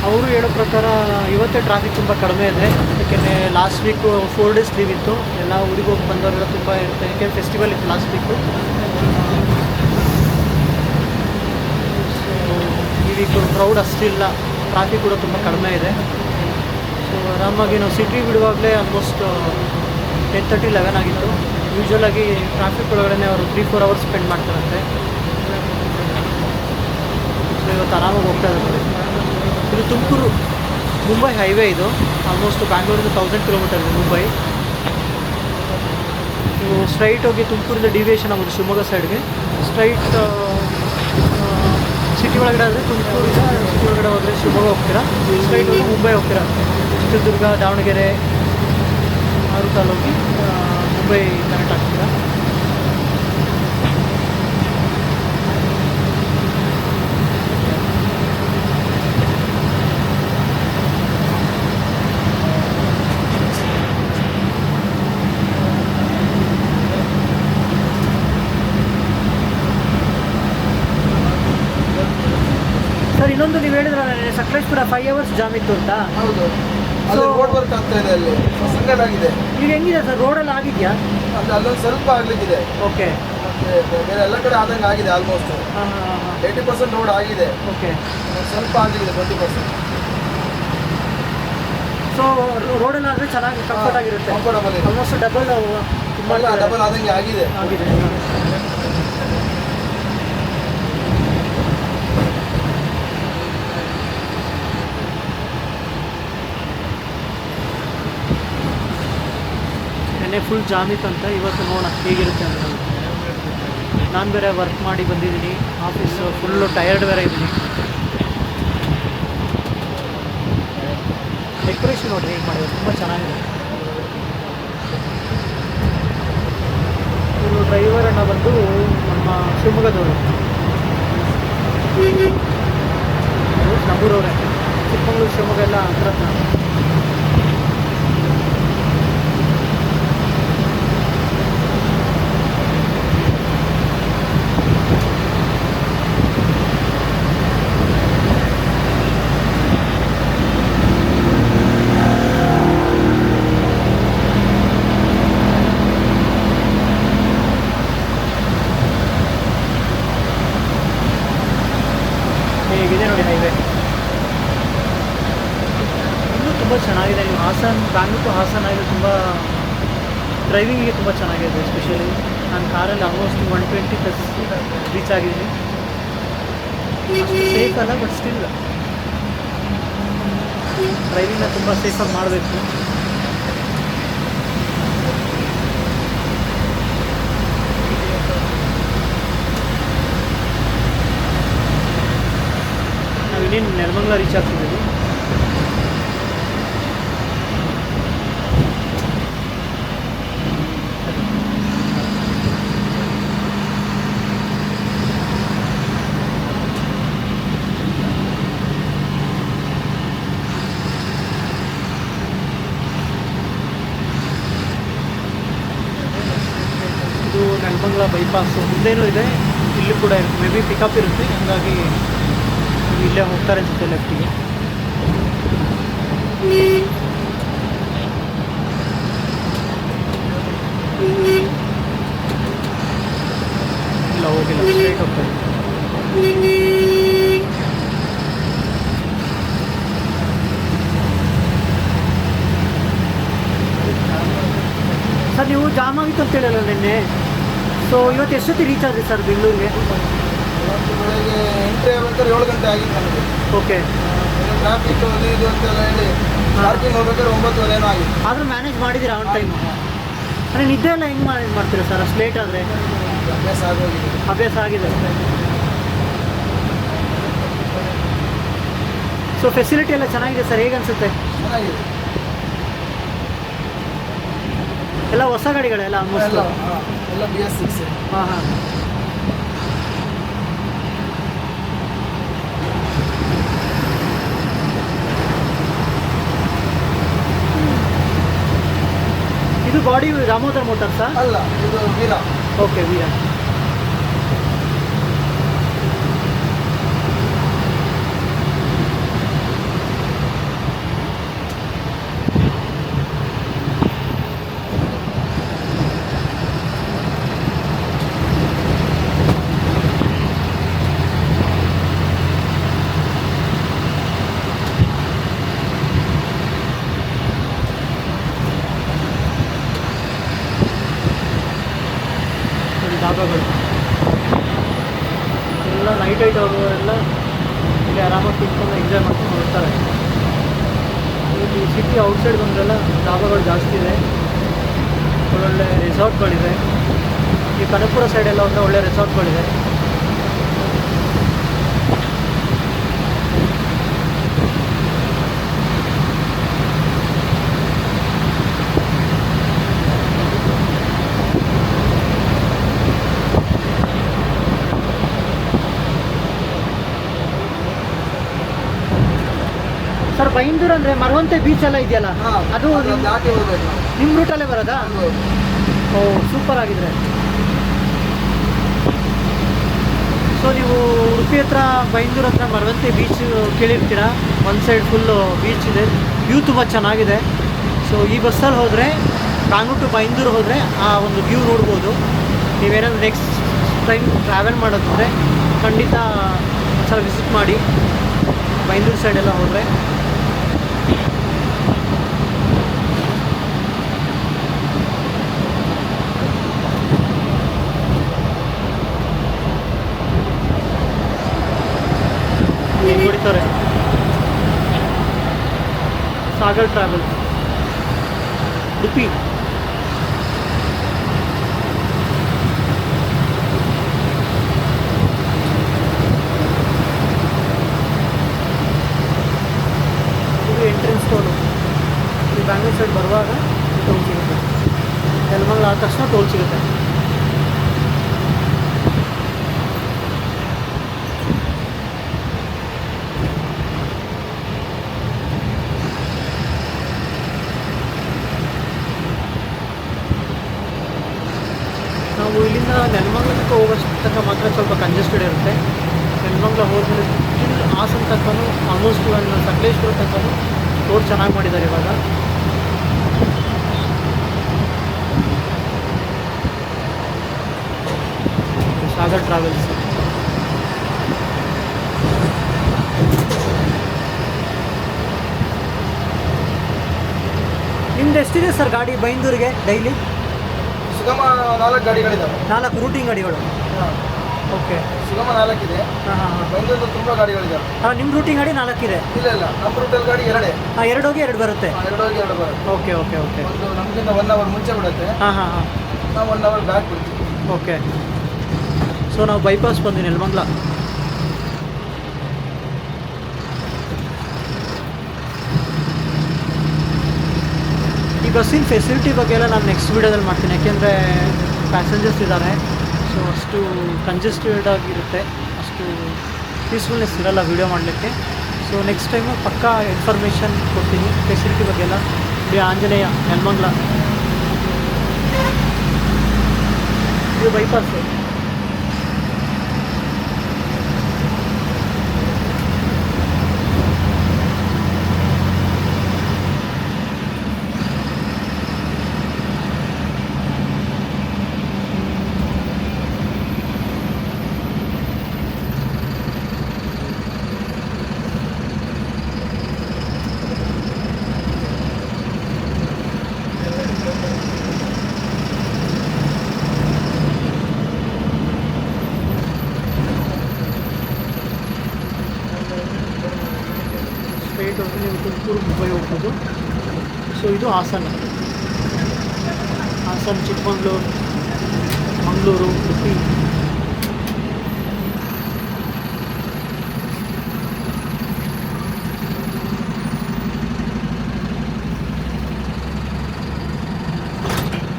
ಅವರು ಹೇಳೋ ಪ್ರಕಾರ ಇವತ್ತೇ ಟ್ರಾಫಿಕ್ ತುಂಬ ಕಡಿಮೆ ಇದೆ. ಯಾಕೆಂದರೆ ಲಾಸ್ಟ್ ವೀಕು 4 ಡೇಸ್ ಲೀವ್ ಇತ್ತು, ಎಲ್ಲ ಊರಿಗೆ ಹೋಗಿ ಬಂದವರೆಲ್ಲ ತುಂಬ ಇರುತ್ತೆ. ಯಾಕೆಂದರೆ ಫೆಸ್ಟಿವಲ್ ಇತ್ತು ಲಾಸ್ಟ್ ವೀಕು. ಸೊ ಈ ವೀಕು ಕ್ರೌಡ್ ಅಷ್ಟಿಲ್ಲ, ಟ್ರಾಫಿಕ್ ಕೂಡ ತುಂಬ ಕಡಿಮೆ ಇದೆ. ಸೊ ಆರಾಮಾಗಿ ನಾವು ಸಿಟಿ ಬಿಡುವಾಗಲೇ ಆಲ್ಮೋಸ್ಟ್ 10:30, 11 ಆಗಿತ್ತು. ಯೂಶ್ವಲಾಗಿ ಟ್ರಾಫಿಕ್ ಒಳಗಡೆ ಅವರು 3-4 ಅವರ್ಸ್ ಸ್ಪೆಂಡ್ ಮಾಡ್ತಾರಂತೆ. ಸೊ ಇವತ್ತು ಆರಾಮಾಗಿ ಹೋಗ್ತಾ ಇದ್ದಾರೆ. ಇದು ತುಮಕೂರು ಮುಂಬೈ ಹೈವೇ. ಇದು ಆಲ್ಮೋಸ್ಟ್ ಬ್ಯಾಂಗ್ಳೂರಿಂದ 1000 ಕಿಲೋಮೀಟರ್ ಇದೆ ಮುಂಬೈ. ನೀವು ಸ್ಟ್ರೈಟ್ ಹೋಗಿ ತುಮಕೂರಿಂದ ಡಿವಿಯೇಷನ್ ಆಗೋದು ಶಿವಮೊಗ್ಗ ಸೈಡ್ಗೆ. ಸ್ಟ್ರೈಟ್ ಸಿಟಿ ಒಳಗಡೆ ಆದರೆ ತುಮಕೂರಿಂದ ಸಿಟಿ ಒಳಗಡೆ ಹೋದರೆ ಶಿವಮೊಗ್ಗ ಹೋಗ್ತೀರಾ, ಸ್ಟ್ರೈಟ್ ಹೋಗಿ ಮುಂಬೈ ಹೋಗ್ತೀರಾ. ಚಿತ್ರದುರ್ಗ, ದಾವಣಗೆರೆ, ಆರುಕಾಲ್ ಹೋಗಿ ಮುಂಬೈ ಕನೆಕ್ಟ್ ಆಗ್ತೀರಾ. ಸರ್ ಇನ್ನೊಂದು ನೀವು ಹೇಳಿದ್ರಲ್ಲ ಸಕಲೇಶ್ಪುರ 5 ಅವರ್ಸ್ ಜಾಮ್ ಇತ್ತು ಅಂತ. ಹೌದು, ಅದು ರೋಡ್ ವರ್ಕ್ ಆಗ್ತಾ ಇದೆ, ಅಲ್ಲಿ ಸಂಗಡ್ ಆಗಿದೆ. ಈಗ ಹೆಂಗಿದೆ ಸರ್, ರೋಡೆಲ್ಲ ಆಗಿದೆಯಾ? ಅದು ಅಲ್ಲೊಂದು ಸ್ವಲ್ಪ ಆಗ್ಲಿಕ್ಕಿದೆ. ಓಕೆ. ಬೇರೆ ಎಲ್ಲ ಕಡೆ ಆದಂಗೆ ಆಗಿದೆ. ಆಲ್ಮೋಸ್ಟ್ 80% ರೋಡ್ ಆಗಿದೆ. ಓಕೆ. ಸ್ವಲ್ಪ ಆಗಲಿದೆ 20%. ಸೊ ರೋಡೆಲ್ಲ ಆದರೆ ಚೆನ್ನಾಗಿ ಕಂಫರ್ಟ್ ಆಗಿರುತ್ತೆ. ಕಂಫರ್ಟಬಲ್ ಇದೆ. ಆಲ್ಮೋಸ್ಟ್ ಡಬಲ್ ತುಂಬ ಡಬಲ್ ಆದಂಗೆ ಆಗಿದೆ. ನೆನ್ನೆ ಫುಲ್ ಜಾಮ್ ಇತ್ತಂತ, ಇವತ್ತು ನೋಡೋಣ ಹೇಗಿರುತ್ತೆ ಅಂತ. ನಾನು ಬೇರೆ ವರ್ಕ್ ಮಾಡಿ ಬಂದಿದ್ದೀನಿ, ಆಫೀಸು ಫುಲ್ಲು ಟಯರ್ಡ್ ಬೇರೆ ಇದ್ದೀನಿ. ಡೆಕೋರೇಷನ್ ನೋಡಿರಿ ಹೇಗೆ ಮಾಡಿದ್ರು, ತುಂಬ ಚೆನ್ನಾಗಿದೆ. ಇವರು ಡ್ರೈವರ್ ಅಣ್ಣ ಬಂದು ನಮ್ಮ ಶಿವಮೊಗ್ಗದವರು, ನಮ್ಮೂರವರೇ. ಚಿಕ್ಕಮಗಳೂರು ಶಿವಮೊಗ್ಗ ಎಲ್ಲ ಹತ್ರ. ಹೇಗಿದೆ ನೋಡಿ ಹೈವೇ, ಇನ್ನೂ ತುಂಬ ಚೆನ್ನಾಗಿದೆ. ನೀವು ಬ್ಯಾಂಗ್ಳೂರ್ ಟು ಹಾಸನ ಇದು ತುಂಬ ಡ್ರೈವಿಂಗಿಗೆ ತುಂಬ ಚೆನ್ನಾಗಿದೆ. ಎಸ್ಪೆಷಲಿ ನಾನು ಕಾರಲ್ಲಿ ಆಲ್ಮೋಸ್ಟ್ 120+ ರೀಚ್ ಆಗಿದ್ದೀನಿ. ಅಷ್ಟು ಸೇಫ್ ಅಲ್ಲ, ಬಟ್ ಸ್ಟಿಲ್ ಡ್ರೈವಿಂಗ್ನ ತುಂಬ ಸೇಫಾಗಿ ಮಾಡಬೇಕು. ನಾವಿನ್ನೇನು ನೆಲಮಂಗಲ ರೀಚ್ ಆಗ್ತಿದ್ದೀವಿ. ಇದು ನೆಲಮಂಗಲ ಬೈಪಾಸು ಮುಂದೇನೂ ಇದೆ, ಇಲ್ಲೂ ಕೂಡ ಇರುತ್ತೆ. ಮೇ ಬಿ ಪಿಕಪ್ ಇರುತ್ತೆ, ಹಾಗಾಗಿ ಇಲ್ಲೇ ಹೋಗ್ತಾರೆ ಅನ್ಸುತ್ತೆ ಲೆಫ್ಟಿಗೆ. ಇಲ್ಲ ಹೋಗಿಲ್ಲ, ಸ್ಟ್ರೈಟ್ ಹೋಗ್ತಾರೆ. ಸರ್ ನೀವು ಜಾಮ್ ಆಗಿತ್ತು ಅಂತ ಹೇಳಿಲ್ಲ ನಿನ್ನೆ, ಸೊ ಇವತ್ತು ಎಷ್ಟೊತ್ತಿಗೆ ರೀಚ್ ಆದ್ರಿ ಸರ್ ಬೆಂಗಳೂರಿಗೆ? ಇವತ್ತು ಬೆಳಗ್ಗೆ ಎಂಟ್ರಿ ಆಗ್ಬೇಕಾದ್ರೆ 7 ಗಂಟೆ ಆಗಿತ್ತು ನನಗೆ. ಓಕೆ. ಟ್ರಾಫಿಕ್ ಅದು ಇದು ಅಂತೆಲ್ಲ ಹೇಳಿ ಪಾರ್ಕಿಂಗ್ ಹೋಗ್ಬೇಕಾದ್ರೆ 9:15 ಏನೋ ಆಗಿತ್ತು. ಆದರೂ ಮ್ಯಾನೇಜ್ ಮಾಡಿದ್ದೀರಾ ಆನ್ ಟೈಮ್? ಅಂದರೆ ನಿದ್ದೆ ಎಲ್ಲ ಹೆಂಗೆ ಮ್ಯಾನೇಜ್ ಮಾಡ್ತೀರಾ ಸರ್ ಅಷ್ಟು ಲೇಟ್ ಆದರೆ? ಅಭ್ಯಾಸ ಆಗೋಗಿದೆ. ಅಭ್ಯಾಸ ಆಗಿದೆ. ಸೊ ಫೆಸಿಲಿಟಿ ಎಲ್ಲ ಚೆನ್ನಾಗಿದೆ ಸರ್, ಹೇಗೆ ಅನಿಸುತ್ತೆ? ಚೆನ್ನಾಗಿದೆ. ಎಲ್ಲ ಹೊಸ ಗಾಡಿಗಳೆಲ್ಲ ಆಲ್ಮೋಸ್ಟ್? ಎಲ್ಲ BS6. ಹಾಂ ಹಾಂ. ಇದು ಬಾಡಿ ರಾಮೋದರ್ ಮೋಟರ್ಸಾ? ಅಲ್ಲ, ಇದು ವೀರ. ಓಕೆ, ವೀರ. ಗೈಟ್ ಹೋಗೋರೆಲ್ಲ ಇಲ್ಲಿ ಆರಾಮಾಗಿ ತಿನ್ಕೊಂಡು ಎಂಜಾಯ್ ಮಾಡ್ಕೊಂಡು ಹೋಗ್ತಾರೆ. ಇಲ್ಲಿ ಸಿಟಿ ಔಟ್ಸೈಡ್ ಬಂದರೆಲ್ಲ ಧಾಬಾಗಳು ಜಾಸ್ತಿ ಇದೆ, ಒಳ್ಳೊಳ್ಳೆ ರೆಸಾರ್ಟ್ಗಳಿದೆ. ಈ ಕನಕಪುರ ಸೈಡೆಲ್ಲ ಹೋದರೆ ಒಳ್ಳೆ ರೆಸಾರ್ಟ್ಗಳಿದೆ. ಸರ್ ಬೈಂದೂರು ಅಂದರೆ ಮರವಂತೆ ಬೀಚ್ ಎಲ್ಲ ಇದೆಯಲ್ಲ, ಅದು ದಾಟಿ ಹೋಗ್ಬೇಕು. ನಿಮ್ಮ ರೂಟಲ್ಲೇ ಬರೋದಾ? ಓ ಸೂಪರ್ ಆಗಿದ್ರೆ. ಸೊ ನೀವು ಉಡುಪಿ ಹತ್ರ ಬೈಂದೂರು ಹತ್ರ ಮರವಂತೆ ಬೀಚ್ ಕೇಳಿರ್ತೀರ. ಒಂದು ಸೈಡ್ ಫುಲ್ಲು ಬೀಚ್ ಇದೆ, ವ್ಯೂ ತುಂಬ ಚೆನ್ನಾಗಿದೆ. ಸೊ ಈ ಬಸ್ಸಲ್ಲಿ ಹೋದರೆ ಬ್ಯಾಂಗ್ಳೂರ್ ಟು ಬೈಂದೂರು ಹೋದರೆ ಆ ಒಂದು ವ್ಯೂ ನೋಡ್ಬೋದು. ನೀವೇನಾದ್ರು ನೆಕ್ಸ್ಟ್ ಟೈಮ್ ಟ್ರಾವೆಲ್ ಮಾಡೋದಂದರೆ ಖಂಡಿತ ಒಂದ್ಸಲ ವಿಸಿಟ್ ಮಾಡಿ ಬೈಂದೂರು ಸೈಡೆಲ್ಲ ಹೋದರೆ. ಹೊಡಿತಾರೆ ಸಾಗರ್ ಟ್ರಾವೆಲ್ ಉಡುಪಿ. ಇದು ಎಂಟ್ರೆನ್ಸ್ ಟೋಲು. ಈ ಬ್ಯಾಂಗ್ಳೂರ್ ಸೈಡ್ ಬರುವಾಗ ಟೋಲ್ ಸಿಗುತ್ತೆ, ನೆಲಮಂಗಲ ಆದ ತಕ್ಷಣ ಟೋಲ್ ಸಿಗುತ್ತೆ. ನಾವು ಇಲ್ಲಿಂದ ನೆಲಮಂಗಲಕ್ಕೆ ಹೋಗೋಷ್ಟು ತನಕ ಮಾತ್ರ ಸ್ವಲ್ಪ ಕಂಜೆಸ್ಟೆಡ್ ಇರುತ್ತೆ. ನೆಲಮಂಗಲ ಹೋದ್ಮೇಲೆ ಸ್ಟಿಲ್ ಹಾಸನ ತನಕನೂ ಆಲ್ಮೋಸ್ಟ್ ಒಂದು ಸಕಲೇಶ್ಪುರ ತನಕನೂ ರೋಡ್ ಚೆನ್ನಾಗಿ ಮಾಡಿದ್ದಾರೆ ಇವಾಗ. ಸಾಗರ್ ಟ್ರಾವೆಲ್ಸ್. ನಿಮ್ದು ಎಷ್ಟಿದೆ ಸರ್ ಗಾಡಿ ಬೈಂದೂರಿಗೆ ಡೈಲಿ? ಸುಗಮ 4 ಗಾಡಿಗಳಿದ್ದಾವೆ. 4 ರೂಟಿಂಗ್ ಗಾಡಿಗಳು. ಓಕೆ. ಸುಗಮ 4 ಇದೆ. ಹಾಂ. ಬೈಂದೂರು ತುಂಬ ಗಾಡಿಗಳಿದ್ದಾವೆ. ನಿಮ್ಮ ರೂಟಿಂಗ್ ಗಾಡಿ 4 ಇದೆ? ಇಲ್ಲ ನಮ್ಮ ರೂಟಲ್ಲಿ ಗಾಡಿ 2. 2 ಹೋಗಿ 2 ಬರುತ್ತೆ. 2 ಹೋಗಿ 2 ಬರುತ್ತೆ. ಓಕೆ. ಒಂದು ನಮಗಿಂತ 1 ಅವರ್ ಮುಂಚೆ ಬಿಡುತ್ತೆ. ಹಾಂ. ನಾವು 1 ಅವರ್ ಬ್ಯಾಕ್ ಬಿಡ್ತೀವಿ. ಓಕೆ. ಸೊ ನಾವು ಬೈಪಾಸ್ ಬಂದ್ವಿ ನೆಲಮಂಗಲ. ಈ ಬಸ್ಸಿನ ಫೆಸಿಲಿಟಿ ಬಗ್ಗೆ ಎಲ್ಲ ನಾನು ನೆಕ್ಸ್ಟ್ ವೀಡಿಯೋದಲ್ಲಿ ಮಾಡ್ತೀನಿ, ಯಾಕೆಂದರೆ ಪ್ಯಾಸೆಂಜರ್ಸ್ ಇದ್ದಾರೆ. ಸೊ ಅಷ್ಟು ಕಂಜೆಸ್ಟೆಡ್ ಆಗಿರುತ್ತೆ, ಅಷ್ಟು ಪೀಸ್ಫುಲ್ನೆಸ್ ಇರಲ್ಲ ವೀಡಿಯೋ ಮಾಡಲಿಕ್ಕೆ. ಸೊ ನೆಕ್ಸ್ಟ್ ಟೈಮು ಪಕ್ಕಾ ಇನ್ಫಾರ್ಮೇಷನ್ ಕೊಡ್ತೀನಿ ಫೆಸಿಲಿಟಿ ಬಗ್ಗೆ ಎಲ್ಲ. ಇಲ್ಲಿ ಆಂಜನೇಯ ನೆಲಮಂಗಲ ಇದು ಬೈಪಾಸು. ಸ್ಟ್ರೈಟ್ ಹೋಗಿ ನೀವು ತುಮಕೂರು ಮುಂಬೈ ಹೋಗ್ಬೋದು. ಸೊ ಇದು ಹಾಸನ, ಚಿಕ್ಕಮಗಳೂರು, ಮಂಗಳೂರು, ಉಡುಪಿ